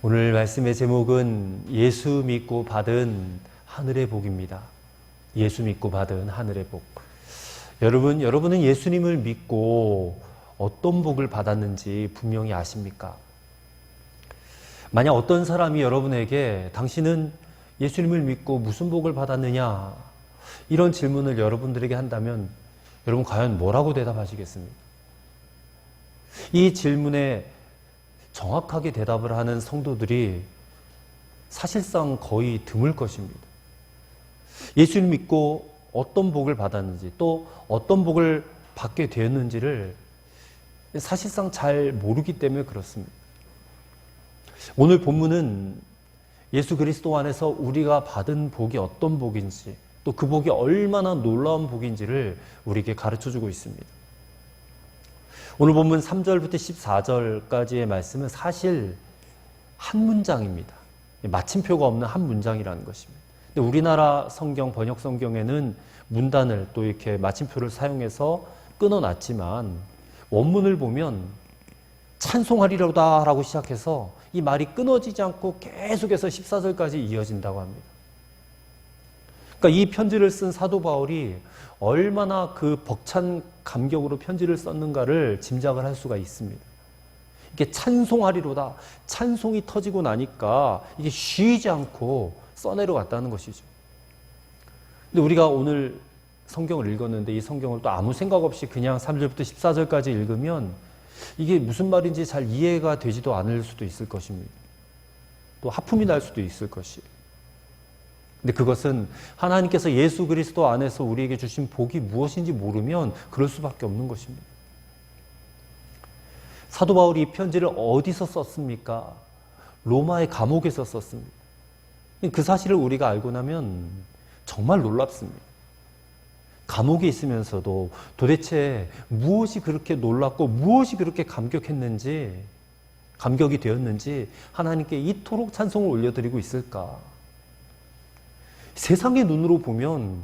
오늘 말씀의 제목은 예수 믿고 받은 하늘의 복입니다. 예수 믿고 받은 하늘의 복. 여러분은 예수님을 믿고 어떤 복을 받았는지 분명히 아십니까? 만약 어떤 사람이 여러분에게 당신은 예수님을 믿고 무슨 복을 받았느냐? 이런 질문을 여러분들에게 한다면 여러분 과연 뭐라고 대답하시겠습니까? 이 질문에 정확하게 대답을 하는 성도들이 사실상 거의 드물 것입니다. 예수를 믿고 어떤 복을 받았는지 또 어떤 복을 받게 되었는지를 사실상 잘 모르기 때문에 그렇습니다. 오늘 본문은 예수 그리스도 안에서 우리가 받은 복이 어떤 복인지 또 그 복이 얼마나 놀라운 복인지를 우리에게 가르쳐주고 있습니다. 오늘 본문 3절부터 14절까지의 말씀은 사실 한 문장입니다. 마침표가 없는 한 문장이라는 것입니다. 근데 우리나라 성경, 번역 성경에는 문단을 또 이렇게 마침표를 사용해서 끊어놨지만 원문을 보면 찬송하리로다 라고 시작해서 이 말이 끊어지지 않고 계속해서 14절까지 이어진다고 합니다. 그러니까 이 편지를 쓴 사도 바울이 얼마나 그 벅찬 감격으로 편지를 썼는가를 짐작을 할 수가 있습니다. 이게 찬송하리로다, 찬송이 터지고 나니까 이게 쉬지 않고 써내려갔다는 것이죠. 근데 우리가 오늘 성경을 읽었는데 이 성경을 또 아무 생각 없이 그냥 3절부터 14절까지 읽으면 이게 무슨 말인지 잘 이해가 되지도 않을 수도 있을 것입니다. 또 하품이 날 수도 있을 것이에요. 근데 그것은 하나님께서 예수 그리스도 안에서 우리에게 주신 복이 무엇인지 모르면 그럴 수밖에 없는 것입니다. 사도 바울이 이 편지를 어디서 썼습니까? 로마의 감옥에서 썼습니다. 그 사실을 우리가 알고 나면 정말 놀랍습니다. 감옥에 있으면서도 도대체 무엇이 그렇게 놀랍고 무엇이 그렇게 감격이 되었는지 하나님께 이토록 찬송을 올려드리고 있을까? 세상의 눈으로 보면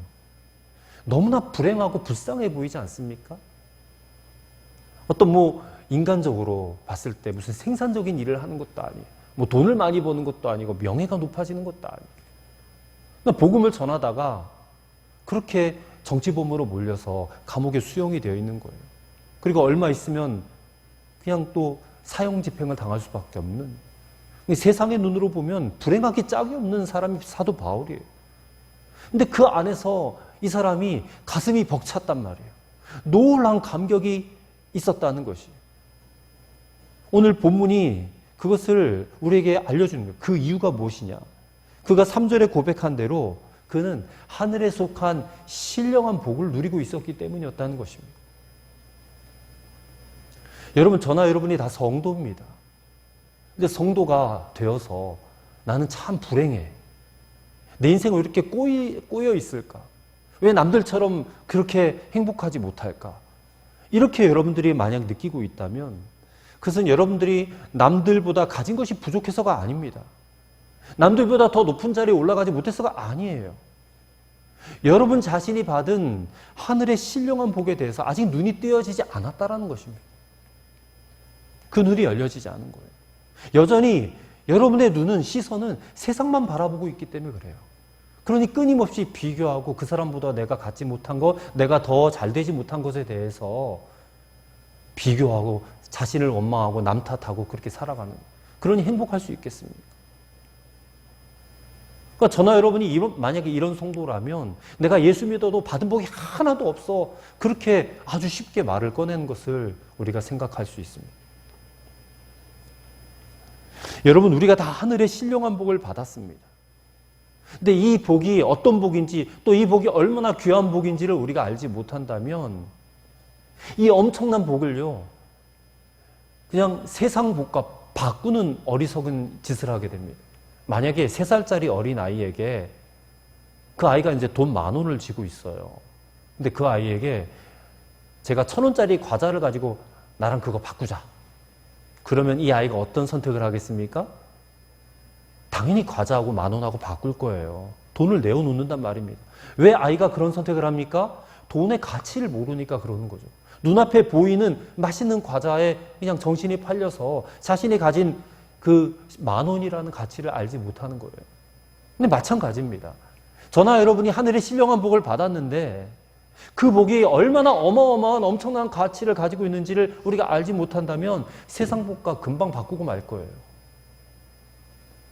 너무나 불행하고 불쌍해 보이지 않습니까? 어떤 인간적으로 봤을 때 무슨 생산적인 일을 하는 것도 아니에요. 돈을 많이 버는 것도 아니고 명예가 높아지는 것도 아니에요. 복음을 전하다가 그렇게 정치범으로 몰려서 감옥에 수용이 되어 있는 거예요. 그리고 얼마 있으면 그냥 또 사형 집행을 당할 수밖에 없는, 세상의 눈으로 보면 불행하기 짝이 없는 사람이 사도 바울이에요. 근데 그 안에서 이 사람이 가슴이 벅찼단 말이에요. 놀라운 감격이 있었다는 것이. 오늘 본문이 그것을 우리에게 알려주는 거예요. 그 이유가 무엇이냐? 그가 3절에 고백한 대로 그는 하늘에 속한 신령한 복을 누리고 있었기 때문이었다는 것입니다. 여러분, 저나 여러분이 다 성도입니다. 근데 성도가 되어서 나는 참 불행해. 내 인생은 왜 이렇게 꼬여 있을까? 왜 남들처럼 그렇게 행복하지 못할까? 이렇게 여러분들이 만약 느끼고 있다면 그것은 여러분들이 남들보다 가진 것이 부족해서가 아닙니다. 남들보다 더 높은 자리에 올라가지 못해서가 아니에요. 여러분 자신이 받은 하늘의 신령한 복에 대해서 아직 눈이 띄어지지 않았다라는 것입니다. 그 눈이 열려지지 않은 거예요. 여전히 여러분의 시선은 세상만 바라보고 있기 때문에 그래요. 그러니 끊임없이 비교하고 그 사람보다 내가 갖지 못한 것, 내가 더 잘 되지 못한 것에 대해서 비교하고 자신을 원망하고 남 탓하고 그렇게 살아가는, 그러니 행복할 수 있겠습니까? 그러니까 저나 여러분이 만약에 이런 성도라면 내가 예수 믿어도 받은 복이 하나도 없어, 그렇게 아주 쉽게 말을 꺼내는 것을 우리가 생각할 수 있습니다. 여러분, 우리가 다 하늘의 신령한 복을 받았습니다. 근데 이 복이 어떤 복인지 또 이 복이 얼마나 귀한 복인지를 우리가 알지 못한다면 이 엄청난 복을요 그냥 세상 복과 바꾸는 어리석은 짓을 하게 됩니다. 만약에 3살짜리 어린 아이에게 그 아이가 이제 돈 10,000원을 쥐고 있어요. 근데 그 아이에게 제가 1,000원짜리 과자를 가지고 나랑 그거 바꾸자. 그러면 이 아이가 어떤 선택을 하겠습니까? 당연히 과자하고 10,000원하고 바꿀 거예요. 돈을 내어놓는단 말입니다. 왜 아이가 그런 선택을 합니까? 돈의 가치를 모르니까 그러는 거죠. 눈앞에 보이는 맛있는 과자에 그냥 정신이 팔려서 자신이 가진 그 10,000원이라는 가치를 알지 못하는 거예요. 근데 마찬가지입니다. 저나 여러분이 하늘의 신령한 복을 받았는데 그 복이 얼마나 어마어마한 엄청난 가치를 가지고 있는지를 우리가 알지 못한다면 세상 복과 금방 바꾸고 말 거예요.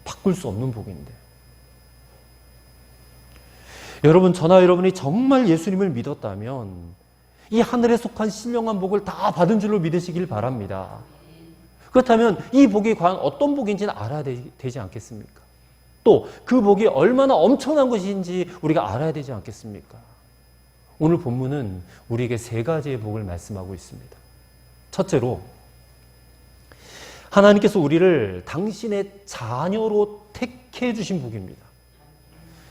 바꿀 수 없는 복인데. 여러분, 저나 여러분이 정말 예수님을 믿었다면 이 하늘에 속한 신령한 복을 다 받은 줄로 믿으시길 바랍니다. 그렇다면 이 복이 과연 어떤 복인지는 알아야 되지 않겠습니까? 또 그 복이 얼마나 엄청난 것인지 우리가 알아야 되지 않겠습니까? 오늘 본문은 우리에게 3가지의 복을 말씀하고 있습니다. 첫째로, 하나님께서 우리를 당신의 자녀로 택해 주신 복입니다.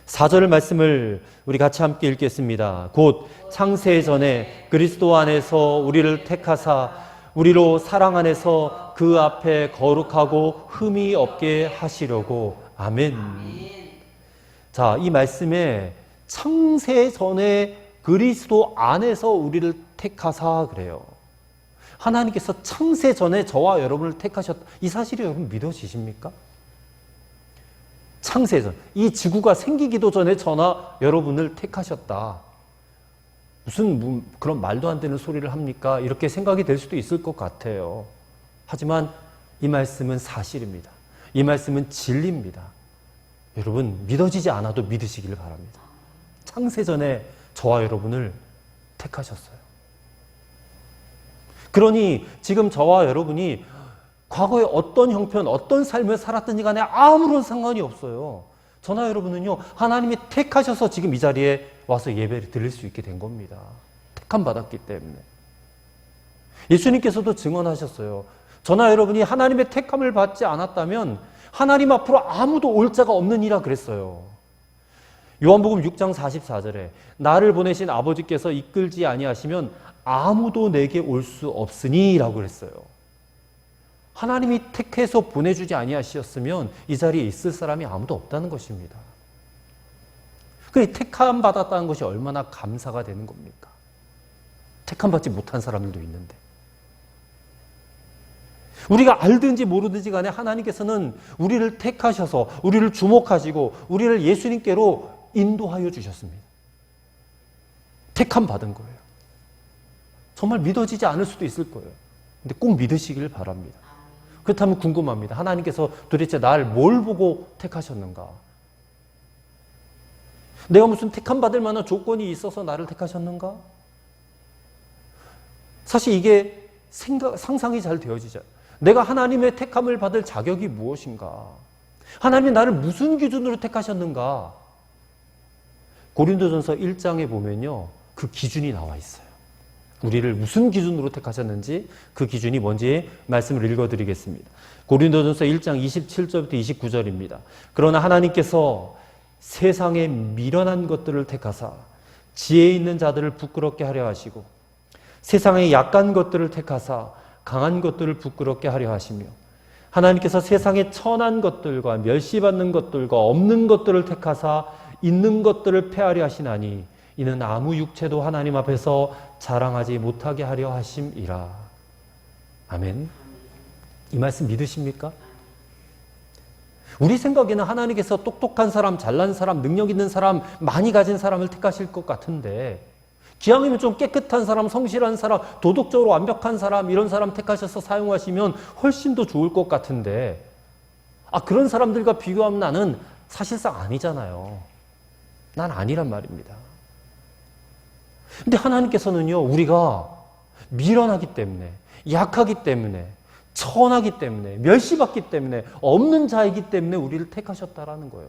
4절 말씀을 우리 같이 함께 읽겠습니다. 곧 창세 전에 그리스도 안에서 우리를 택하사 우리로 사랑 안에서 그 앞에 거룩하고 흠이 없게 하시려고. 아멘. 자, 이 말씀에 창세 전에 그리스도 안에서 우리를 택하사 그래요. 하나님께서 창세 전에 저와 여러분을 택하셨다. 이 사실이 여러분 믿어지십니까? 창세 전, 이 지구가 생기기도 전에 저나 여러분을 택하셨다. 무슨 그런 말도 안 되는 소리를 합니까? 이렇게 생각이 될 수도 있을 것 같아요. 하지만 이 말씀은 사실입니다. 이 말씀은 진리입니다. 여러분, 믿어지지 않아도 믿으시기를 바랍니다. 창세 전에 저와 여러분을 택하셨어요. 그러니 지금 저와 여러분이 과거에 어떤 형편, 어떤 삶을 살았든지 간에 아무런 상관이 없어요. 저나 여러분은요, 하나님이 택하셔서 지금 이 자리에 와서 예배를 드릴 수 있게 된 겁니다. 택함 받았기 때문에. 예수님께서도 증언하셨어요. 저나 여러분이 하나님의 택함을 받지 않았다면 하나님 앞으로 아무도 올 자가 없느니라 그랬어요. 요한복음 6장 44절에 나를 보내신 아버지께서 이끌지 아니하시면 아무도 내게 올 수 없으니 라고 그랬어요. 하나님이 택해서 보내주지 아니하셨으면 이 자리에 있을 사람이 아무도 없다는 것입니다. 그 택함 받았다는 것이 얼마나 감사가 되는 겁니까? 택함 받지 못한 사람들도 있는데. 우리가 알든지 모르든지 간에 하나님께서는 우리를 택하셔서 우리를 주목하시고 우리를 예수님께로 인도하여 주셨습니다. 택함 받은 거예요. 정말 믿어지지 않을 수도 있을 거예요. 근데 꼭 믿으시길 바랍니다. 그렇다면 궁금합니다. 하나님께서 도대체 날 뭘 보고 택하셨는가? 내가 무슨 택함 받을 만한 조건이 있어서 나를 택하셨는가? 사실 이게 상상이 잘 되어지죠. 내가 하나님의 택함을 받을 자격이 무엇인가? 하나님이 나를 무슨 기준으로 택하셨는가? 고린도전서 1장에 보면요, 그 기준이 나와 있어요. 우리를 무슨 기준으로 택하셨는지 그 기준이 뭔지 말씀을 읽어드리겠습니다. 고린도전서 1장 27절부터 29절입니다. 그러나 하나님께서 세상에 미련한 것들을 택하사 지혜 있는 자들을 부끄럽게 하려 하시고 세상의 약한 것들을 택하사 강한 것들을 부끄럽게 하려 하시며 하나님께서 세상의 천한 것들과 멸시받는 것들과 없는 것들을 택하사 있는 것들을 폐하려 하시나니 이는 아무 육체도 하나님 앞에서 자랑하지 못하게 하려 하심이라. 아멘. 이 말씀 믿으십니까? 우리 생각에는 하나님께서 똑똑한 사람, 잘난 사람, 능력 있는 사람, 많이 가진 사람을 택하실 것 같은데 기왕이면 좀 깨끗한 사람, 성실한 사람, 도덕적으로 완벽한 사람, 이런 사람 택하셔서 사용하시면 훨씬 더 좋을 것 같은데 그런 사람들과 비교하면 나는 사실상 아니잖아요. 난 아니란 말입니다. 근데 하나님께서는요, 우리가 미련하기 때문에, 약하기 때문에, 천하기 때문에, 멸시받기 때문에, 없는 자이기 때문에 우리를 택하셨다라는 거예요.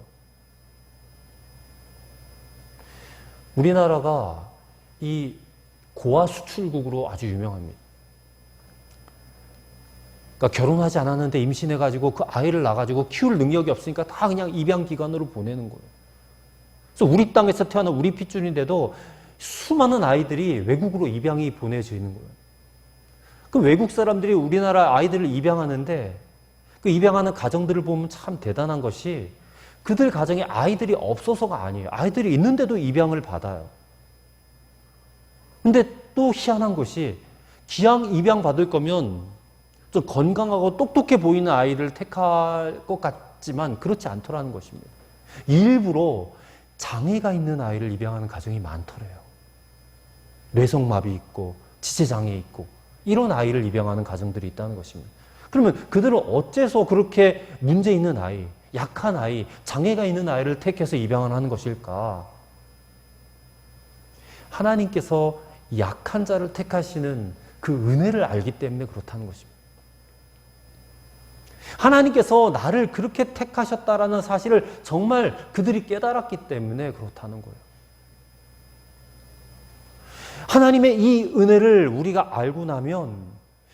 우리나라가 이 고아 수출국으로 아주 유명합니다. 그러니까 결혼하지 않았는데 임신해가지고 그 아이를 낳아가지고 키울 능력이 없으니까 다 그냥 입양기관으로 보내는 거예요. 그래서 우리 땅에서 태어난 우리 핏줄인데도 수많은 아이들이 외국으로 입양이 보내지는 거예요. 그 외국 사람들이 우리나라 아이들을 입양하는데 그 입양하는 가정들을 보면 참 대단한 것이 그들 가정에 아이들이 없어서가 아니에요. 아이들이 있는데도 입양을 받아요. 근데 또 희한한 것이 기왕 입양 받을 거면 좀 건강하고 똑똑해 보이는 아이를 택할 것 같지만 그렇지 않더라는 것입니다. 일부러 장애가 있는 아이를 입양하는 가정이 많더래요. 뇌성마비 있고 지체장애 있고 이런 아이를 입양하는 가정들이 있다는 것입니다. 그러면 그들은 어째서 그렇게 문제 있는 아이, 약한 아이, 장애가 있는 아이를 택해서 입양을 하는 것일까? 하나님께서 약한 자를 택하시는 그 은혜를 알기 때문에 그렇다는 것입니다. 하나님께서 나를 그렇게 택하셨다라는 사실을 정말 그들이 깨달았기 때문에 그렇다는 거예요. 하나님의 이 은혜를 우리가 알고 나면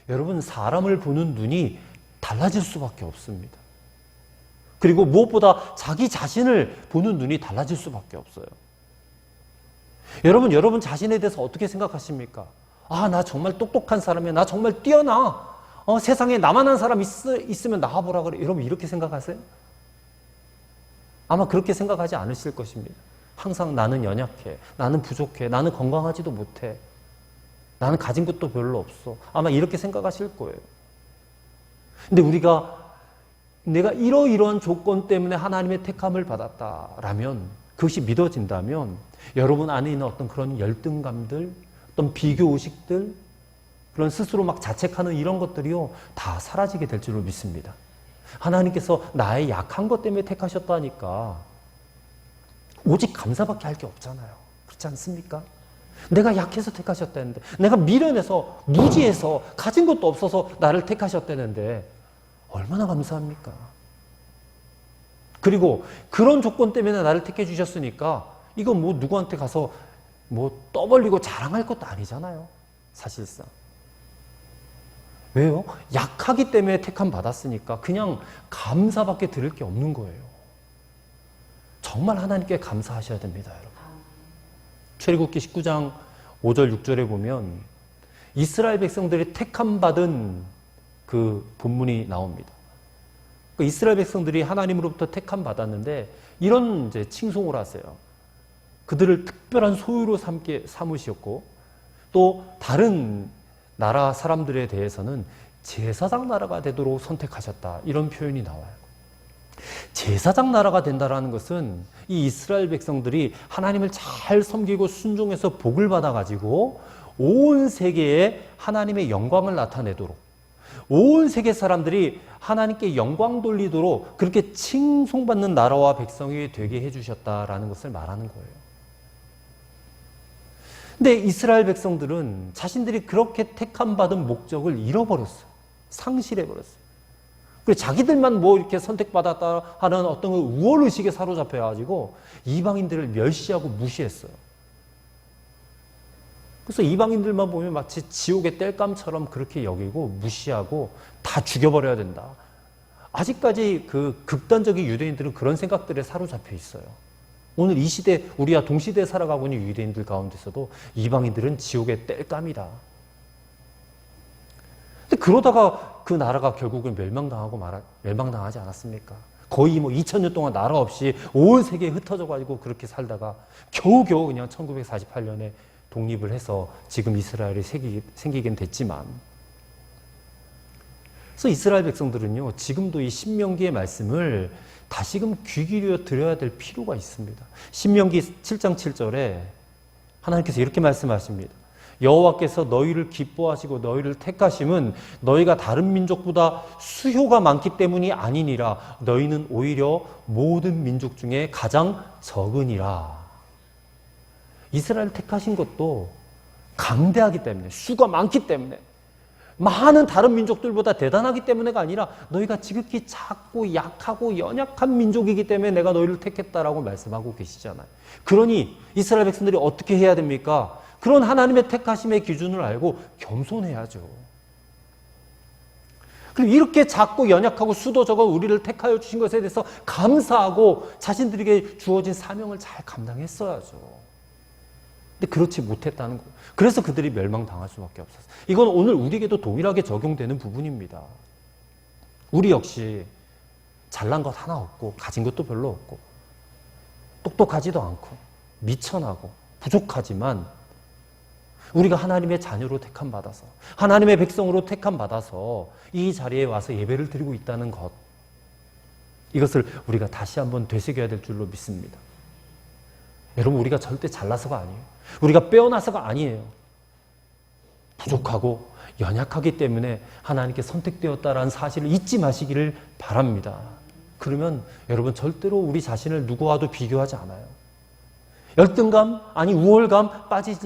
여러분 사람을 보는 눈이 달라질 수밖에 없습니다. 그리고 무엇보다 자기 자신을 보는 눈이 달라질 수밖에 없어요. 여러분 자신에 대해서 어떻게 생각하십니까? 아, 나 정말 똑똑한 사람이야. 나 정말 뛰어나. 세상에 나만한 사람 있으면 나와보라 그래. 여러분 이렇게 생각하세요? 아마 그렇게 생각하지 않으실 것입니다. 항상 나는 연약해. 나는 부족해. 나는 건강하지도 못해. 나는 가진 것도 별로 없어. 아마 이렇게 생각하실 거예요. 근데 내가 이러이러한 조건 때문에 하나님의 택함을 받았다라면, 그것이 믿어진다면 여러분 안에 있는 어떤 그런 열등감들, 어떤 비교의식들, 그런 스스로 막 자책하는 이런 것들이요 다 사라지게 될 줄로 믿습니다. 하나님께서 나의 약한 것 때문에 택하셨다니까 오직 감사밖에 할 게 없잖아요. 그렇지 않습니까? 내가 약해서 택하셨다는데, 내가 미련해서 무지해서 가진 것도 없어서 나를 택하셨다는데 얼마나 감사합니까? 그리고 그런 조건 때문에 나를 택해 주셨으니까 이건 뭐 누구한테 가서 뭐 떠벌리고 자랑할 것도 아니잖아요. 사실상. 왜요? 약하기 때문에 택함 받았으니까 그냥 감사밖에 드릴 게 없는 거예요. 정말 하나님께 감사하셔야 됩니다, 여러분. 출애굽기 19장 5절 6절에 보면 이스라엘 백성들이 택함 받은 그 본문이 나옵니다. 그 이스라엘 백성들이 하나님으로부터 택함 받았는데 이런 이제 칭송을 하세요. 그들을 특별한 소유로 삼으셨고 또 다른 나라 사람들에 대해서는 제사장 나라가 되도록 선택하셨다. 이런 표현이 나와요. 제사장 나라가 된다라는 것은 이 이스라엘 백성들이 하나님을 잘 섬기고 순종해서 복을 받아가지고 온 세계에 하나님의 영광을 나타내도록, 온 세계 사람들이 하나님께 영광 돌리도록 그렇게 칭송받는 나라와 백성이 되게 해주셨다라는 것을 말하는 거예요. 근데 이스라엘 백성들은 자신들이 그렇게 택함 받은 목적을 잃어버렸어요. 상실해버렸어요. 그리고 자기들만 뭐 이렇게 선택받았다 하는 어떤 우월의식에 사로잡혀가지고 이방인들을 멸시하고 무시했어요. 그래서 이방인들만 보면 마치 지옥의 땔감처럼 그렇게 여기고 무시하고 다 죽여버려야 된다. 아직까지 그 극단적인 유대인들은 그런 생각들에 사로잡혀 있어요. 오늘 이 시대, 우리와 동시대에 살아가고 있는 유대인들 가운데서도 이방인들은 지옥의 땔감이다. 근데 그러다가 그 나라가 결국은 멸망당하지 않았습니까? 거의 뭐 2000년 동안 나라 없이 온 세계에 흩어져가지고 그렇게 살다가 겨우겨우 그냥 1948년에 독립을 해서 지금 이스라엘이 생기긴 됐지만, 그래서 이스라엘 백성들은요 지금도 이 신명기의 말씀을 다시금 귀 기울여 들어야 될 필요가 있습니다. 신명기 7장 7절에 하나님께서 이렇게 말씀하십니다. 여호와께서 너희를 기뻐하시고 너희를 택하심은 너희가 다른 민족보다 수효가 많기 때문이 아니니라. 너희는 오히려 모든 민족 중에 가장 적으니라. 이스라엘 택하신 것도 강대하기 때문에, 수가 많기 때문에, 많은 다른 민족들보다 대단하기 때문에가 아니라 너희가 지극히 작고 약하고 연약한 민족이기 때문에 내가 너희를 택했다라고 말씀하고 계시잖아요. 그러니 이스라엘 백성들이 어떻게 해야 됩니까? 그런 하나님의 택하심의 기준을 알고 겸손해야죠. 그리고 이렇게 작고 연약하고 수도 적은 우리를 택하여 주신 것에 대해서 감사하고 자신들에게 주어진 사명을 잘 감당했어야죠. 근데 그렇지 못했다는 거예요. 그래서 그들이 멸망당할 수밖에 없었어요. 이건 오늘 우리에게도 동일하게 적용되는 부분입니다. 우리 역시 잘난 것 하나 없고 가진 것도 별로 없고 똑똑하지도 않고 미천하고 부족하지만 우리가 하나님의 자녀로 택함받아서, 하나님의 백성으로 택함받아서 이 자리에 와서 예배를 드리고 있다는 것, 이것을 우리가 다시 한번 되새겨야 될 줄로 믿습니다. 여러분, 우리가 절대 잘나서가 아니에요. 우리가 빼어나서가 아니에요. 부족하고 연약하기 때문에 하나님께 선택되었다라는 사실을 잊지 마시기를 바랍니다. 그러면 여러분, 절대로 우리 자신을 누구와도 비교하지 않아요. 열등감, 아니 우월감 빠질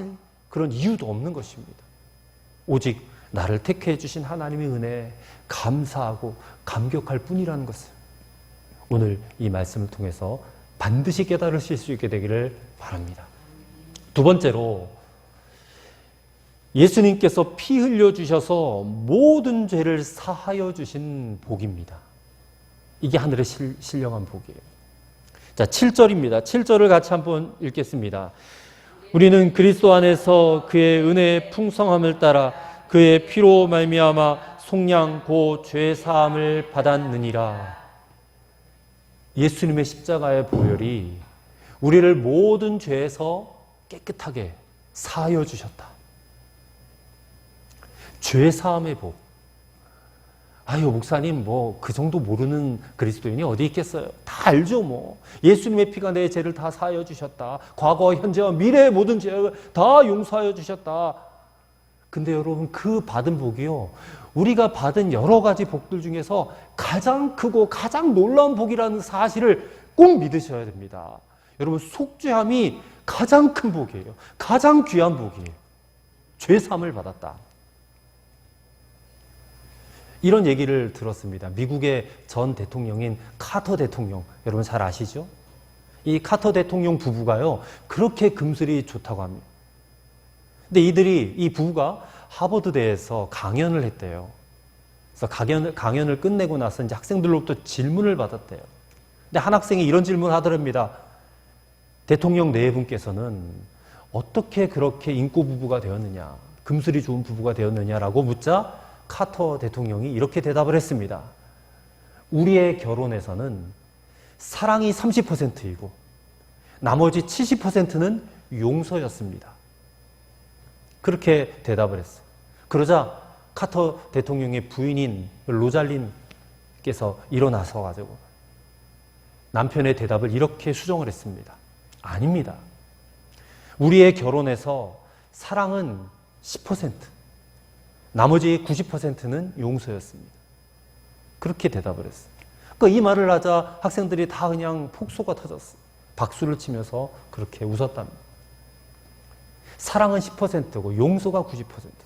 그런 이유도 없는 것입니다. 오직 나를 택해 주신 하나님의 은혜에 감사하고 감격할 뿐이라는 것을 오늘 이 말씀을 통해서 반드시 깨달으실 수 있게 되기를 바랍니다. 두 번째로, 예수님께서 피 흘려 주셔서 모든 죄를 사하여 주신 복입니다. 이게 하늘의 신령한 복이에요. 자, 7절입니다. 7절을 같이 한번 읽겠습니다. 우리는 그리스도 안에서 그의 은혜의 풍성함을 따라 그의 피로 말미암아 속량 고 죄 사함을 받았느니라. 예수님의 십자가의 보혈이 우리를 모든 죄에서 깨끗하게 사하여 주셨다. 죄 사함의 복. 아유, 목사님, 뭐 그 정도 모르는 그리스도인이 어디 있겠어요? 다 알죠, 뭐. 예수님의 피가 내 죄를 다 사하여 주셨다. 과거와 현재와 미래의 모든 죄를 다 용서하여 주셨다. 근데 여러분, 그 받은 복이요, 우리가 받은 여러 가지 복들 중에서 가장 크고 가장 놀라운 복이라는 사실을 꼭 믿으셔야 됩니다. 여러분, 속죄함이 가장 큰 복이에요. 가장 귀한 복이에요. 죄 사함을 받았다. 이런 얘기를 들었습니다. 미국의 전 대통령인 카터 대통령, 여러분 잘 아시죠? 이 카터 대통령 부부가요, 그렇게 금슬이 좋다고 합니다. 근데 이 부부가 하버드대에서 강연을 했대요. 그래서 강연을 끝내고 나서 이제 학생들로부터 질문을 받았대요. 근데 한 학생이 이런 질문을 하더랍니다. 대통령 네 분께서는 어떻게 그렇게 인고 부부가 되었느냐, 금슬이 좋은 부부가 되었느냐라고 묻자 카터 대통령이 이렇게 대답을 했습니다. 우리의 결혼에서는 사랑이 30%이고 나머지 70%는 용서였습니다. 그렇게 대답을 했어. 그러자 카터 대통령의 부인인 로잘린께서 일어나서 가지고 남편의 대답을 이렇게 수정을 했습니다. 아닙니다. 우리의 결혼에서 사랑은 10%, 나머지 90%는 용서였습니다. 그렇게 대답을 했어요. 그러니까 이 말을 하자 학생들이 다 그냥 폭소가 터졌어요. 박수를 치면서 그렇게 웃었답니다. 사랑은 10%고 용서가 90%다.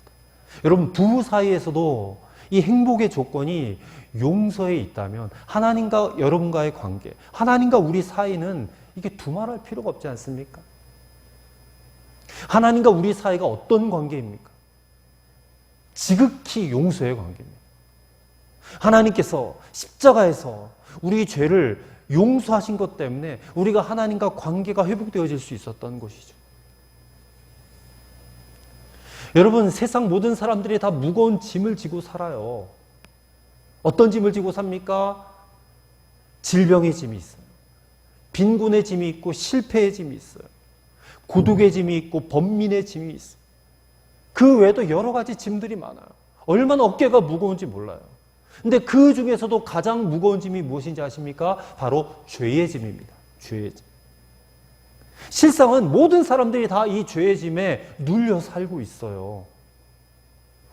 여러분, 부부 사이에서도 이 행복의 조건이 용서에 있다면 하나님과 여러분과의 관계, 하나님과 우리 사이는 이게 두말할 필요가 없지 않습니까? 하나님과 우리 사이가 어떤 관계입니까? 지극히 용서의 관계입니다. 하나님께서 십자가에서 우리 죄를 용서하신 것 때문에 우리가 하나님과 관계가 회복되어질 수 있었던 것이죠. 여러분, 세상 모든 사람들이 다 무거운 짐을 지고 살아요. 어떤 짐을 지고 삽니까? 질병의 짐이 있어요. 빈곤의 짐이 있고 실패의 짐이 있어요. 고독의 짐이 있고 번민의 짐이 있어요. 그 외에도 여러 가지 짐들이 많아요. 얼마나 어깨가 무거운지 몰라요. 근데 그 중에서도 가장 무거운 짐이 무엇인지 아십니까? 바로 죄의 짐입니다. 죄의 짐. 실상은 모든 사람들이 다 이 죄의 짐에 눌려 살고 있어요.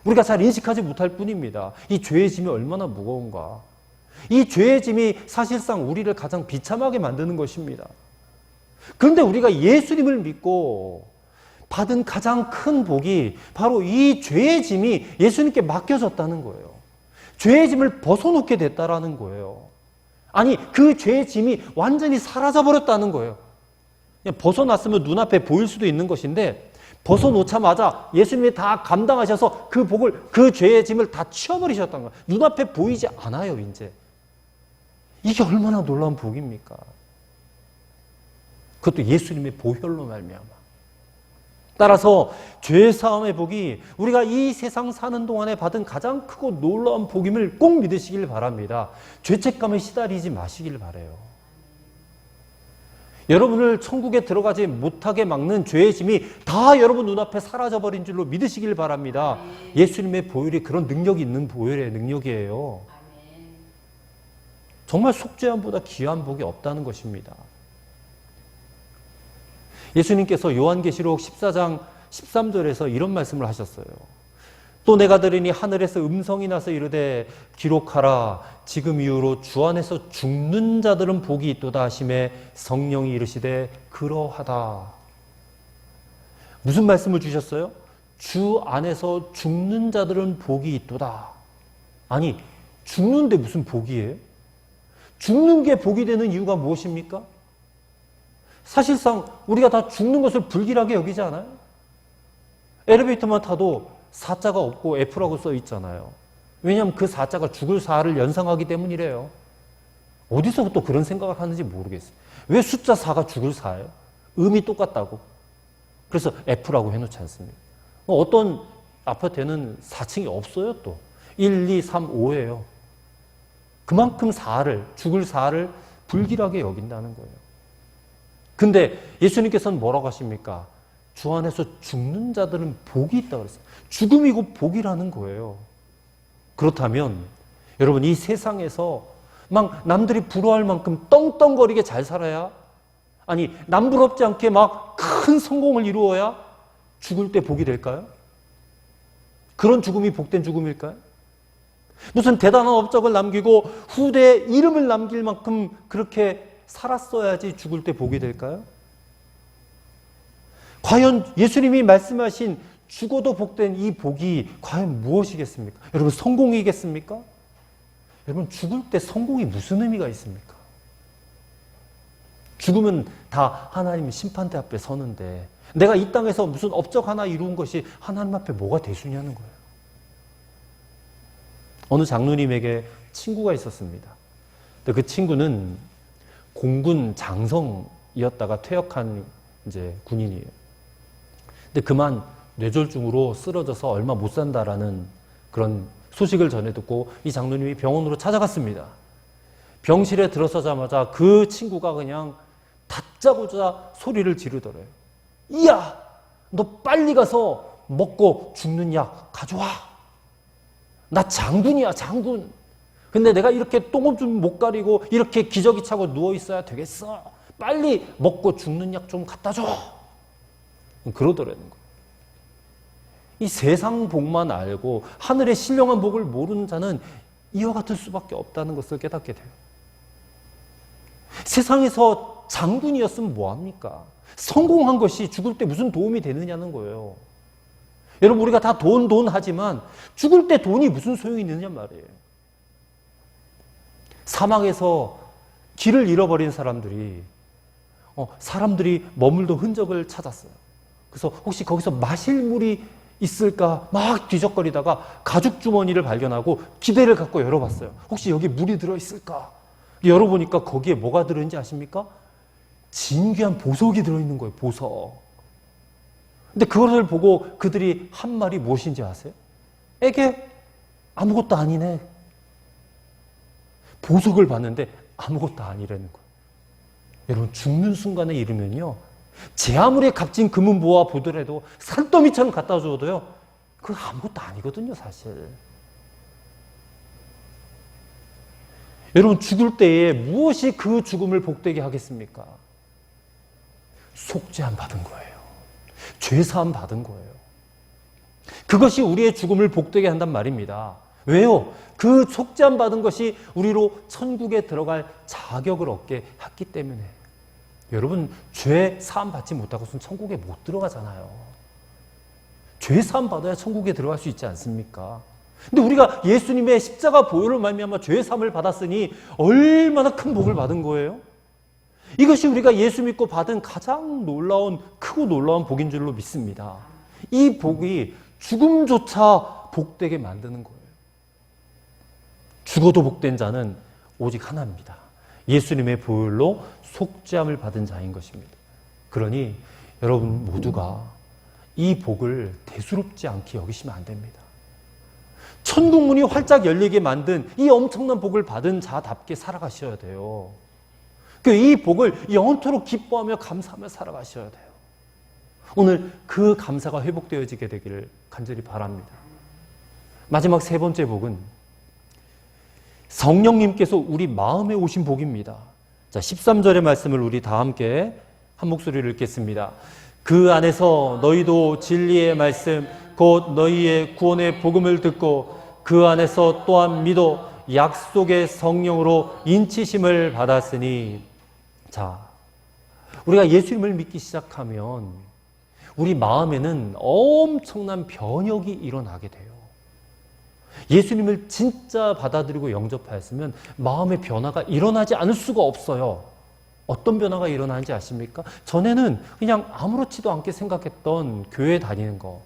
우리가 잘 인식하지 못할 뿐입니다. 이 죄의 짐이 얼마나 무거운가. 이 죄의 짐이 사실상 우리를 가장 비참하게 만드는 것입니다. 그런데 우리가 예수님을 믿고 받은 가장 큰 복이 바로 이 죄의 짐이 예수님께 맡겨졌다는 거예요. 죄의 짐을 벗어놓게 됐다라는 거예요. 아니, 그 죄의 짐이 완전히 사라져버렸다는 거예요. 그냥 벗어났으면 눈앞에 보일 수도 있는 것인데 벗어놓자마자 예수님이 다 감당하셔서 그 복을, 그 죄의 짐을 다 치워버리셨다는 거예요. 눈앞에 보이지 않아요, 이제. 이게 얼마나 놀라운 복입니까? 그것도 예수님의 보혈로 말미암아. 따라서 죄 사함의 복이 우리가 이 세상 사는 동안에 받은 가장 크고 놀라운 복임을 꼭 믿으시길 바랍니다. 죄책감에 시달리지 마시길 바라요. 여러분을 천국에 들어가지 못하게 막는 죄의 짐이 다 여러분 눈앞에 사라져버린 줄로 믿으시길 바랍니다. 예수님의 보혈이 그런 능력이 있는 보혈의 능력이에요. 정말 속죄함보다 귀한 복이 없다는 것입니다. 예수님께서 요한계시록 14장 13절에서 이런 말씀을 하셨어요. 또 내가 들으니 하늘에서 음성이 나서 이르되 기록하라. 지금 이후로 주 안에서 죽는 자들은 복이 있도다 하심에 성령이 이르시되 그러하다. 무슨 말씀을 주셨어요? 주 안에서 죽는 자들은 복이 있도다. 아니, 죽는데 무슨 복이에요? 죽는 게 복이 되는 이유가 무엇입니까? 사실상 우리가 다 죽는 것을 불길하게 여기지 않아요? 엘리베이터만 타도 사자가 없고 F라고 써 있잖아요. 왜냐하면 그 사자가 죽을 사를 연상하기 때문이래요. 어디서 또 그런 생각을 하는지 모르겠어요. 왜 숫자 4가 죽을 사예요? 음이 똑같다고. 그래서 F라고 해놓지 않습니다. 어떤 아파트에는 4층이 없어요 또. 1, 2, 3, 5예요. 그만큼 죽을 사를 불길하게 여긴다는 거예요. 근데 예수님께서는 뭐라고 하십니까? 주 안에서 죽는 자들은 복이 있다고 그랬어요. 죽음이 곧 복이라는 거예요. 그렇다면 여러분 이 세상에서 막 남들이 부러워할 만큼 떵떵거리게 잘 살아야, 아니 남부럽지 않게 막 큰 성공을 이루어야 죽을 때 복이 될까요? 그런 죽음이 복된 죽음일까요? 무슨 대단한 업적을 남기고 후대에 이름을 남길 만큼 그렇게 살았어야지 죽을 때 복이 될까요? 과연 예수님이 말씀하신 죽어도 복된 이 복이 과연 무엇이겠습니까? 여러분 성공이겠습니까? 여러분 죽을 때 성공이 무슨 의미가 있습니까? 죽으면 다 하나님 심판대 앞에 서는데 내가 이 땅에서 무슨 업적 하나 이룬 것이 하나님 앞에 뭐가 대수냐는 거예요. 어느 장로님에게 친구가 있었습니다. 근데 그 친구는 공군 장성이었다가 퇴역한 이제 군인이에요. 근데 그만 뇌졸중으로 쓰러져서 얼마 못 산다라는 그런 소식을 전해 듣고 이 장로님이 병원으로 찾아갔습니다. 병실에 들어서자마자 그 친구가 그냥 다짜고짜 소리를 지르더래요. 이야, 너 빨리 가서 먹고 죽는 약 가져와. 나 장군이야, 장군. 근데 내가 이렇게 똥을 좀 못 가리고 이렇게 기저귀 차고 누워 있어야 되겠어. 빨리 먹고 죽는 약 좀 갖다 줘. 그러더라는 거예요. 이 세상 복만 알고 하늘의 신령한 복을 모르는 자는 이와 같을 수밖에 없다는 것을 깨닫게 돼요. 세상에서 장군이었으면 뭐합니까? 성공한 것이 죽을 때 무슨 도움이 되느냐는 거예요. 여러분 우리가 다 돈 하지만 죽을 때 돈이 무슨 소용이 있느냐 말이에요. 사막에서 길을 잃어버린 사람들이 머물던 흔적을 찾았어요. 그래서 혹시 거기서 마실 물이 있을까 막 뒤적거리다가 가죽 주머니를 발견하고 기대를 갖고 열어봤어요. 혹시 여기 물이 들어있을까? 열어보니까 거기에 뭐가 들어있는지 아십니까? 진귀한 보석이 들어있는 거예요. 보석. 근데 그것을 보고 그들이 한 말이 무엇인지 아세요? 에게 아무것도 아니네. 보석을 봤는데 아무것도 아니라는 거예요. 여러분 죽는 순간에 이르면요, 제 아무리 값진 금은보화 보더라도 산더미처럼 갖다 줘도요, 그거 아무것도 아니거든요, 사실. 여러분 죽을 때에 무엇이 그 죽음을 복되게 하겠습니까? 속죄함 받은 거예요. 죄사함 받은 거예요. 그것이 우리의 죽음을 복되게 한단 말입니다. 왜요? 그 속죄함 받은 것이 우리로 천국에 들어갈 자격을 얻게 했기 때문에. 여러분 죄 사함 받지 못하고서는 천국에 못 들어가잖아요. 죄 사함 받아야 천국에 들어갈 수 있지 않습니까? 근데 우리가 예수님의 십자가 보혈로 말미암아 죄 사함을 받았으니 얼마나 큰 복을 받은 거예요? 이것이 우리가 예수 믿고 받은 가장 크고 놀라운 복인 줄로 믿습니다. 이 복이 죽음조차 복되게 만드는 거예요. 죽어도 복된 자는 오직 하나입니다. 예수님의 보혈로 속죄함을 받은 자인 것입니다. 그러니 여러분 모두가 이 복을 대수롭지 않게 여기시면 안 됩니다. 천국 문이 활짝 열리게 만든 이 엄청난 복을 받은 자답게 살아가셔야 돼요. 이 복을 영원토록 기뻐하며 감사하며 살아가셔야 돼요. 오늘 그 감사가 회복되어지게 되기를 간절히 바랍니다. 마지막 세 번째 복은 성령님께서 우리 마음에 오신 복입니다. 자, 13절의 말씀을 우리 다 함께 한 목소리를 읽겠습니다. 그 안에서 너희도 진리의 말씀 곧 너희의 구원의 복음을 듣고 그 안에서 또한 믿어 약속의 성령으로 인치심을 받았으니. 자, 우리가 예수님을 믿기 시작하면 우리 마음에는 엄청난 변혁이 일어나게 돼요. 예수님을 진짜 받아들이고 영접하였으면 마음의 변화가 일어나지 않을 수가 없어요. 어떤 변화가 일어나는지 아십니까? 전에는 그냥 아무렇지도 않게 생각했던 교회 다니는 거,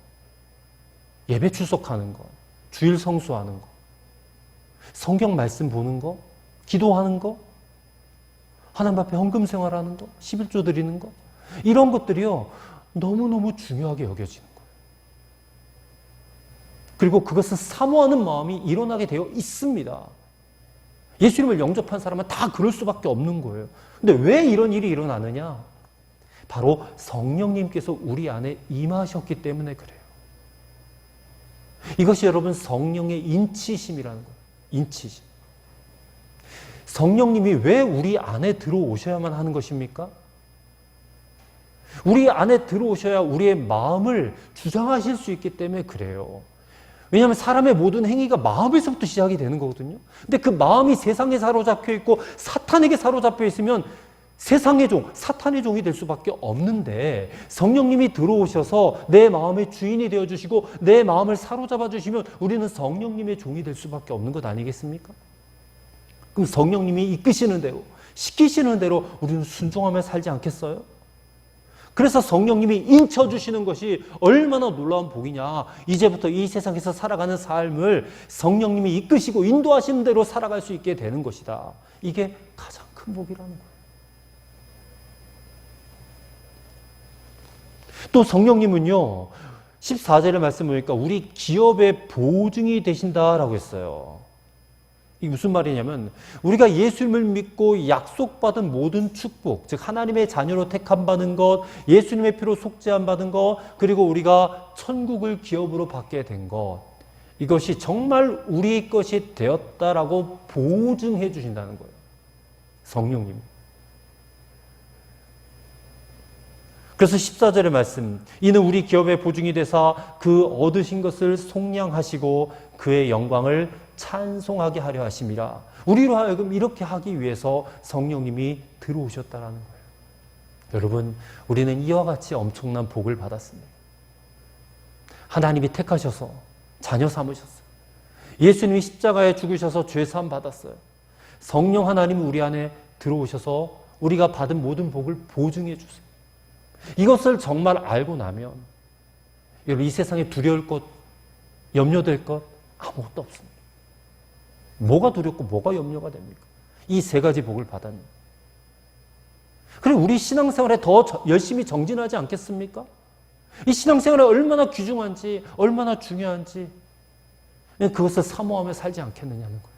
예배 출석하는 거, 주일 성수하는 거, 성경 말씀 보는 거, 기도하는 거, 하나님 앞에 헌금 생활하는 거, 11조 드리는 거, 이런 것들이요 너무너무 중요하게 여겨지는 거예요. 그리고 그것은 사모하는 마음이 일어나게 되어 있습니다. 예수님을 영접한 사람은 다 그럴 수밖에 없는 거예요. 근데 왜 이런 일이 일어나느냐? 바로 성령님께서 우리 안에 임하셨기 때문에 그래요. 이것이 여러분 성령의 인치심이라는 거예요. 인치심. 성령님이 왜 우리 안에 들어오셔야만 하는 것입니까? 우리 안에 들어오셔야 우리의 마음을 주장하실 수 있기 때문에 그래요. 왜냐하면 사람의 모든 행위가 마음에서부터 시작이 되는 거거든요. 근데 그 마음이 세상에 사로잡혀 있고 사탄에게 사로잡혀 있으면 세상의 종, 사탄의 종이 될 수밖에 없는데 성령님이 들어오셔서 내 마음의 주인이 되어주시고 내 마음을 사로잡아 주시면 우리는 성령님의 종이 될 수밖에 없는 것 아니겠습니까? 그럼 성령님이 이끄시는 대로, 시키시는 대로 우리는 순종하며 살지 않겠어요? 그래서 성령님이 인쳐주시는 것이 얼마나 놀라운 복이냐. 이제부터 이 세상에서 살아가는 삶을 성령님이 이끄시고 인도하시는 대로 살아갈 수 있게 되는 것이다. 이게 가장 큰 복이라는 거예요. 또 성령님은요 14절의 말씀 보니까 우리 기업의 보증이 되신다라고 했어요. 이게 무슨 말이냐면 우리가 예수님을 믿고 약속받은 모든 축복, 즉 하나님의 자녀로 택함받은 것, 예수님의 피로 속죄함 받은 것, 그리고 우리가 천국을 기업으로 받게 된 것, 이것이 정말 우리 것이 되었다라고 보증해 주신다는 거예요. 성령님. 그래서 14절의 말씀, 이는 우리 기업의 보증이 되사 그 얻으신 것을 속량하시고 그의 영광을 찬송하게 하려 하심이라. 우리로 하여금 이렇게 하기 위해서 성령님이 들어오셨다라는 거예요. 여러분, 우리는 이와 같이 엄청난 복을 받았습니다. 하나님이 택하셔서 자녀 삼으셨어요. 예수님이 십자가에 죽으셔서 죄사함 받았어요. 성령 하나님이 우리 안에 들어오셔서 우리가 받은 모든 복을 보증해 주세요. 이것을 정말 알고 나면 이 세상에 두려울 것, 염려될 것 아무것도 없습니다. 뭐가 두렵고 뭐가 염려가 됩니까? 이 세 가지 복을 받았는데. 그리고 우리 신앙생활에 더 열심히 정진하지 않겠습니까? 이 신앙생활이 얼마나 귀중한지, 얼마나 중요한지 그것을 사모하며 살지 않겠느냐는 거예요.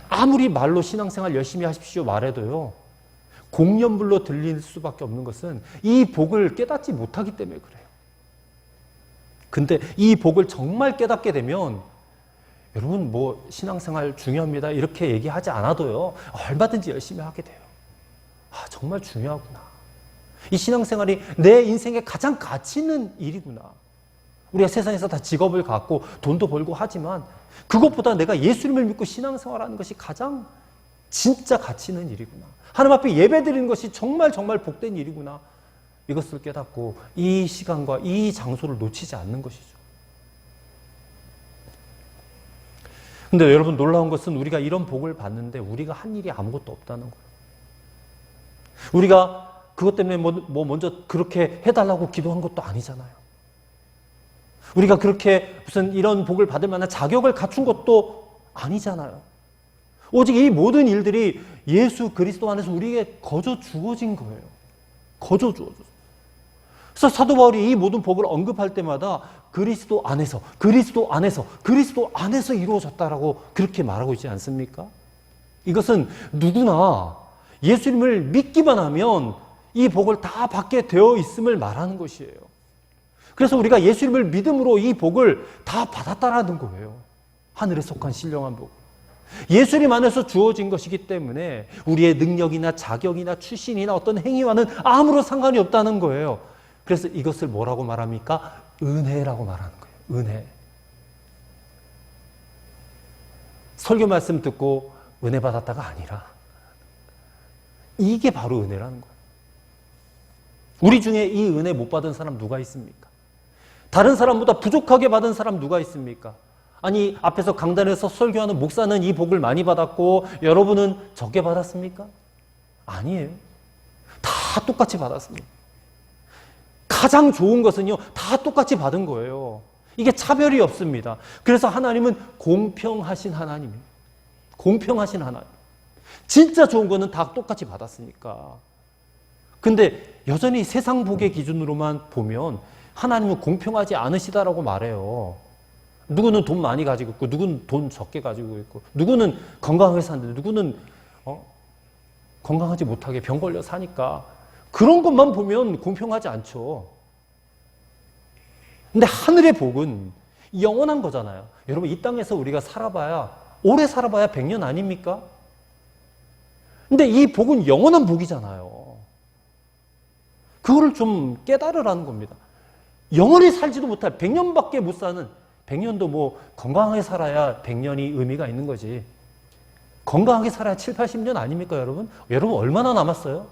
아무리 말로 신앙생활 열심히 하십시오 말해도요, 공연불로 들릴 수밖에 없는 것은 이 복을 깨닫지 못하기 때문에 그래요. 근데 이 복을 정말 깨닫게 되면 여러분 뭐 신앙생활 중요합니다 이렇게 얘기하지 않아도요 얼마든지 열심히 하게 돼요. 아, 정말 중요하구나. 이 신앙생활이 내 인생의 가장 가치 있는 일이구나. 우리가 세상에서 다 직업을 갖고 돈도 벌고 하지만 그것보다 내가 예수님을 믿고 신앙생활하는 것이 가장 진짜 가치 있는 일이구나. 하나님 앞에 예배드리는 것이 정말 복된 일이구나. 이것을 깨닫고 이 시간과 이 장소를 놓치지 않는 것이죠. 근데 여러분 놀라운 것은 우리가 이런 복을 받는데 우리가 한 일이 아무것도 없다는 거예요. 우리가 그것 때문에 뭐 먼저 그렇게 해달라고 기도한 것도 아니잖아요. 우리가 그렇게 무슨 이런 복을 받을 만한 자격을 갖춘 것도 아니잖아요. 오직 이 모든 일들이 예수 그리스도 안에서 우리에게 거저 주어진 거예요. 거저 주어졌어요. 그래서 사도 바울이 이 모든 복을 언급할 때마다 그리스도 안에서 이루어졌다라고 그렇게 말하고 있지 않습니까? 이것은 누구나 예수님을 믿기만 하면 이 복을 다 받게 되어 있음을 말하는 것이에요. 그래서 우리가 예수님을 믿음으로 이 복을 다 받았다라는 거예요. 하늘에 속한 신령한 복. 예수님 안에서 주어진 것이기 때문에 우리의 능력이나 자격이나 출신이나 어떤 행위와는 아무런 상관이 없다는 거예요. 그래서 이것을 뭐라고 말합니까? 은혜라고 말하는 거예요. 은혜. 설교 말씀 듣고 은혜 받았다가 아니라 이게 바로 은혜라는 거예요. 우리 중에 이 은혜 못 받은 사람 누가 있습니까? 다른 사람보다 부족하게 받은 사람 누가 있습니까? 아니, 앞에서 강단에서 설교하는 목사는 이 복을 많이 받았고 여러분은 적게 받았습니까? 아니에요. 다 똑같이 받았습니다. 가장 좋은 것은요, 다 똑같이 받은 거예요. 이게 차별이 없습니다. 그래서 하나님은 공평하신 하나님이에요. 공평하신 하나님. 진짜 좋은 거는 다 똑같이 받았으니까. 근데 여전히 세상 복의 기준으로만 보면 하나님은 공평하지 않으시다라고 말해요. 누구는 돈 많이 가지고 있고, 누구는 돈 적게 가지고 있고, 누구는 건강하게 사는데, 누구는 건강하지 못하게 병 걸려 사니까 그런 것만 보면 공평하지 않죠. 근데 하늘의 복은 영원한 거잖아요. 여러분, 이 땅에서 우리가 오래 살아봐야 100년 아닙니까? 근데 이 복은 영원한 복이잖아요. 그거를 좀 깨달으라는 겁니다. 영원히 살지도 못할 100년밖에 못 사는 100년도 뭐 건강하게 살아야 100년이 의미가 있는 거지. 건강하게 살아야 7, 80년 아닙니까, 여러분? 여러분 얼마나 남았어요?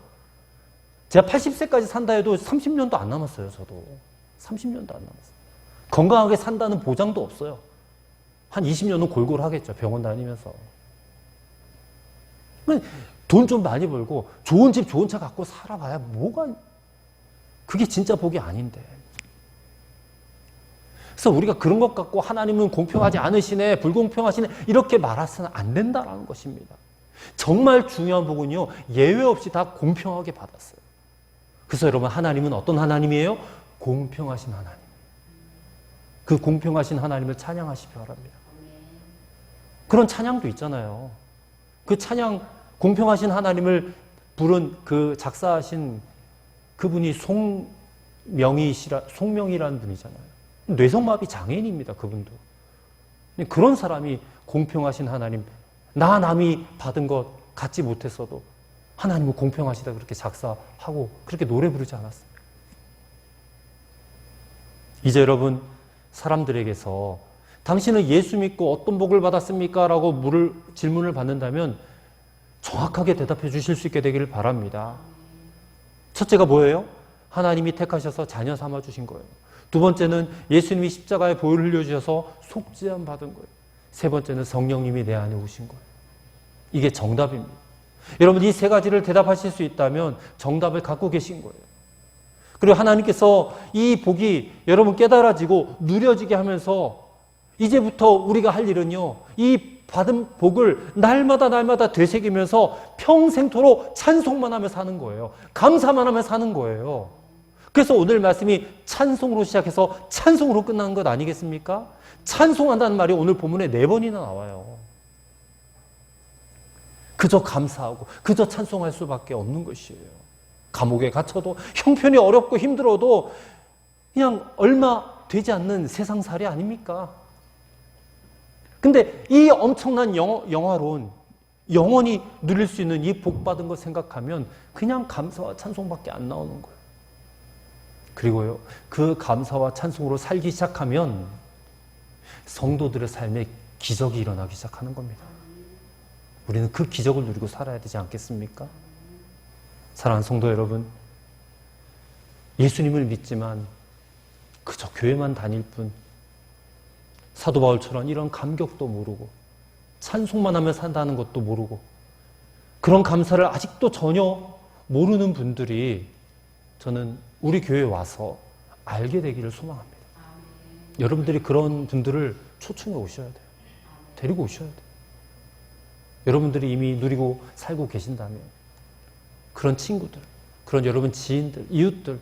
제가 80세까지 산다 해도 30년도 안 남았어요, 저도. 30년도 안 남았어요. 건강하게 산다는 보장도 없어요. 한 20년은 골고루 하겠죠, 병원 다니면서. 돈 좀 많이 벌고 좋은 집, 좋은 차 갖고 살아봐야 뭐가, 그게 진짜 복이 아닌데. 그래서 우리가 그런 것 갖고 하나님은 공평하지 않으시네, 불공평하시네, 이렇게 말해서는 안 된다는 것입니다. 정말 중요한 복은요, 예외 없이 다 공평하게 받았어요. 그래서 여러분, 하나님은 어떤 하나님이에요? 공평하신 하나님. 그 공평하신 하나님을 찬양하시기 바랍니다. 그런 찬양도 있잖아요. 그 찬양, 공평하신 하나님을 부른 그 작사하신 그분이 송명이라는 분이잖아요. 뇌성마비 장애인입니다, 그분도. 그런 사람이 공평하신 하나님, 남이 받은 것 갖지 못했어도 하나님은 공평하시다 그렇게 작사하고 그렇게 노래 부르지 않았습니까? 이제 여러분, 사람들에게서 당신은 예수 믿고 어떤 복을 받았습니까? 라고 질문을 받는다면 정확하게 대답해 주실 수 있게 되기를 바랍니다. 첫째가 뭐예요? 하나님이 택하셔서 자녀 삼아 주신 거예요. 두 번째는 예수님이 십자가에 보혈을 흘려주셔서 속죄함 받은 거예요. 세 번째는 성령님이 내 안에 오신 거예요. 이게 정답입니다. 여러분, 이 세 가지를 대답하실 수 있다면 정답을 갖고 계신 거예요. 그리고 하나님께서 이 복이 여러분 깨달아지고 누려지게 하면서 이제부터 우리가 할 일은요, 이 받은 복을 날마다 되새기면서 평생토록 찬송만 하며 사는 거예요. 감사만 하며 사는 거예요. 그래서 오늘 말씀이 찬송으로 시작해서 찬송으로 끝나는 것 아니겠습니까? 찬송한다는 말이 오늘 본문에 4번이나 나와요. 그저 감사하고 그저 찬송할 수밖에 없는 것이에요. 감옥에 갇혀도 형편이 어렵고 힘들어도 그냥 얼마 되지 않는 세상살이 아닙니까? 근데 이 엄청난 영화로운 영원히 누릴 수 있는 이 복받은 거 생각하면 그냥 감사와 찬송밖에 안 나오는 거예요. 그리고요, 그 감사와 찬송으로 살기 시작하면 성도들의 삶에 기적이 일어나기 시작하는 겁니다. 우리는 그 기적을 누리고 살아야 되지 않겠습니까? 사랑하는 성도 여러분, 예수님을 믿지만 그저 교회만 다닐 뿐, 사도 바울처럼 이런 감격도 모르고 찬송만 하며 산다는 것도 모르고 그런 감사를 아직도 전혀 모르는 분들이 저는 우리 교회에 와서 알게 되기를 소망합니다. 여러분들이 그런 분들을 초청해 오셔야 돼요. 데리고 오셔야 돼요. 여러분들이 이미 누리고 살고 계신다면 그런 친구들, 그런 여러분 지인들, 이웃들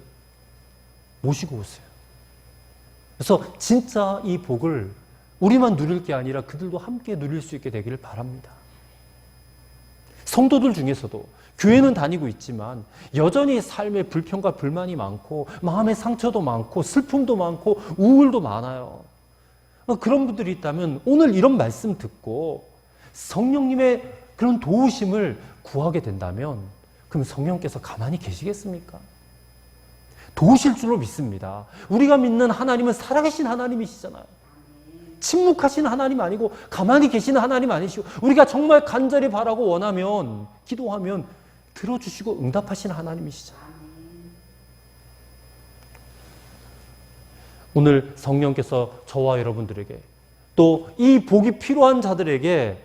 모시고 오세요. 그래서 진짜 이 복을 우리만 누릴 게 아니라 그들도 함께 누릴 수 있게 되기를 바랍니다. 성도들 중에서도 교회는 다니고 있지만 여전히 삶에 불평과 불만이 많고 마음의 상처도 많고 슬픔도 많고 우울도 많아요. 그런 분들이 있다면 오늘 이런 말씀 듣고 성령님의 그런 도우심을 구하게 된다면 그럼 성령께서 가만히 계시겠습니까? 도우실 줄로 믿습니다. 우리가 믿는 하나님은 살아계신 하나님이시잖아요. 침묵하신 하나님 아니고 가만히 계시는 하나님 아니시고 우리가 정말 간절히 바라고 원하면 기도하면 들어주시고 응답하시는 하나님이시잖아요. 오늘 성령께서 저와 여러분들에게 또 이 복이 필요한 자들에게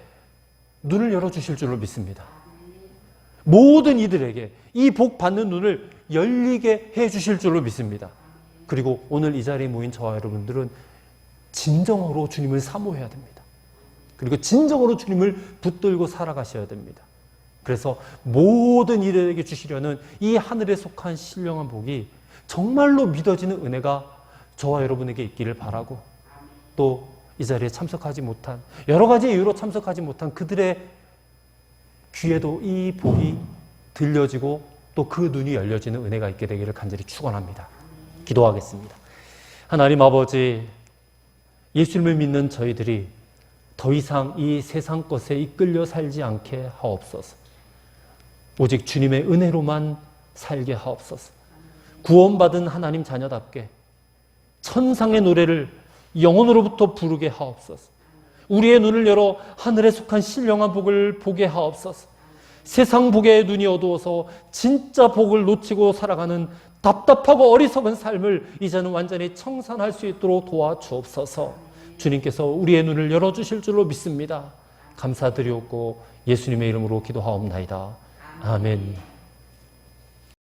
눈을 열어주실 줄로 믿습니다. 모든 이들에게 이 복 받는 눈을 열리게 해주실 줄로 믿습니다. 그리고 오늘 이 자리에 모인 저와 여러분들은 진정으로 주님을 사모해야 됩니다. 그리고 진정으로 주님을 붙들고 살아가셔야 됩니다. 그래서 모든 이들에게 주시려는 이 하늘에 속한 신령한 복이 정말로 믿어지는 은혜가 저와 여러분에게 있기를 바라고 또 이 자리에 참석하지 못한 여러 가지 이유로 참석하지 못한 그들의 귀에도 이 복이 들려지고 또 그 눈이 열려지는 은혜가 있게 되기를 간절히 축원합니다. 기도하겠습니다. 하나님 아버지, 예수님을 믿는 저희들이 더 이상 이 세상 것에 이끌려 살지 않게 하옵소서. 오직 주님의 은혜로만 살게 하옵소서. 구원받은 하나님 자녀답게 천상의 노래를 영혼으로부터 부르게 하옵소서. 우리의 눈을 열어 하늘에 속한 신령한 복을 보게 하옵소서. 세상 복에 눈이 어두워서 진짜 복을 놓치고 살아가는 답답하고 어리석은 삶을 이제는 완전히 청산할 수 있도록 도와주옵소서. 주님께서 우리의 눈을 열어주실 줄로 믿습니다. 감사드리옵고 예수님의 이름으로 기도하옵나이다. 아멘.